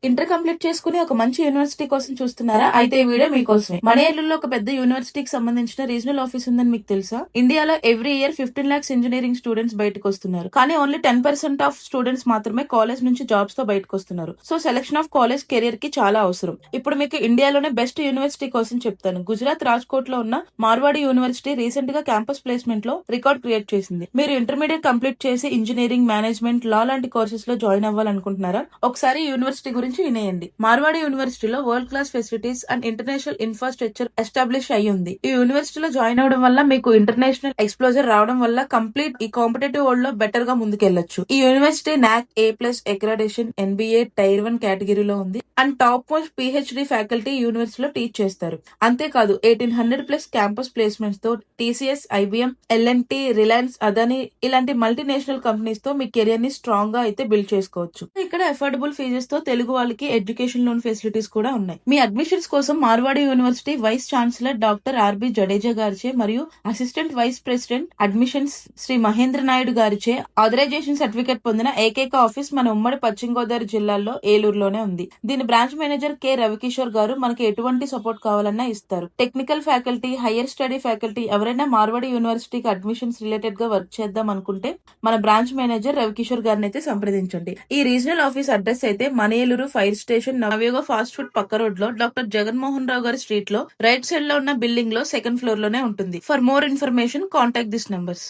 Inter complete చేసుకుని ఒక మంచి యూనివర్సిటీ కోసం చూస్తున్నారా? అయితే ఈ వీడియో మీకోసమే. మన ఏలూరులో ఒక పెద్ద యూనివర్సిటీకి సంబంధించిన రీజనల్ ఆఫీస్ ఉందని మీకు తెలుసా? ఇండియాలో every year 15 lakhs engineering students బయటకు వస్తున్నారు. కానీ ఓన్లీ 10% ఆఫ్ స్టూడెంట్స్ మాత్రమే కాలేజ్ నుంచి జాబ్స్ తో బయటకు వస్తున్నారు. So selection of college career కి చాలా అవసరం. ఇప్పుడు మీకు ఇండియాలోనే బెస్ట్ యూనివర్సిటీ కోసం చెప్తాను. గుజరాత్ రాజ్కోట్ లో ఉన్న మార్వాడి యూనివర్సిటీ రీసెంట్ గా క్యాంపస్ ప్లేస్మెంట్ లో రికార్డ్ క్రియేట్ చేసింది. మీరు ఇంటర్మీడియట్ కంప్లీట్ చేసి ఇంజనీరింగ్, మేనేజ్మెంట్, లా లాంటి కోర్సెస్ లో జాయిన్ అవ్వాలనుకుంటున్నారా? ఒకసారి యూనివర్సిటీ గురించి వినేయండి. మార్వాడి యూనివర్సిటీలో world class facilities and international infrastructure establish అయ్యి ఉంది. ఈ యూనివర్సిటీలో జాయిన్ అవడం వల్ల మీకు ఇంటర్నేషనల్ ఎక్స్ప్లోజర్ రావడం వల్ల కంప్లీట్ ఈ కాంపిటేటివ్ వరల్డ్ లో బెటర్ గా ముందుకెళ్లొచ్చు. ఈ యూనివర్సిటీ నాక్ A+ అక్రెడిటేషన్ NBA Tier 1 కేటగిరీలో ఉంది and top most PhD faculty యూనివర్సిటీలో టీచ్ చేస్తారు. అంతేకాదు 1800+ క్యాంపస్ ప్లేస్మెంట్స్ తో TCS, IBM, L&T, Reliance, Adani ఇలాంటి మల్టీనేషనల్ కంపెనీస్ తో మీ కెరియర్ ని స్ట్రాంగ్ గా అయితే బిల్డ్ చేసుకోవచ్చు. ఇక్కడ అఫోర్డబుల్ ఫీజెస్ తో తెలుగు వాళ్ళకి ఎడ్యుకేషన్ లోన్ ఫెసిలిటీస్ కూడా ఉన్నాయి. మీ అడ్మిషన్స్ కోసం Marwadi university vice chancellor doctor RB Jadeja గారిచే మరియు assistant vice president admissions Shri Mahendra Naidu గారిచే ఆథరైజేషన్ సర్టిఫికేట్ పొందిన ఏకైక ఆఫీస్ మన ఉమ్మడి పశ్చిమ గోదావరి జిల్లాలో ఏలూరులోనే ఉంది. దీని బ్రాంచ్ మేనేజర్ K రవికిషోర్ గారు మనకి ఎటువంటి సపోర్ట్ కావాలన్నా ఇస్తారు. Technical faculty, hire study faculty ఎవరైనా మార్వాడి యూనివర్సిటీకి అడ్మిషన్స్ రిలేటెడ్ గా వర్క్ చేద్దాం అనుకుంటే మన బ్రాంచ్ మేనేజర్ రవికిషోర్ గారిని అయితే సంప్రదించండి. ఈ రీజనల్ ఆఫీస్ అడ్రస్ అయితే మన Eluru fire station Navayoga fast food పక్క రోడ్ లో డాక్టర్ జగన్మోహన్ రావు గారి స్ట్రీట్ లో రైట్ సైడ్ లో ఉన్న బిల్డింగ్ లో సెకండ్ ఫ్లోర్ లోనే ఉంటుంది. For more information contact this numbers.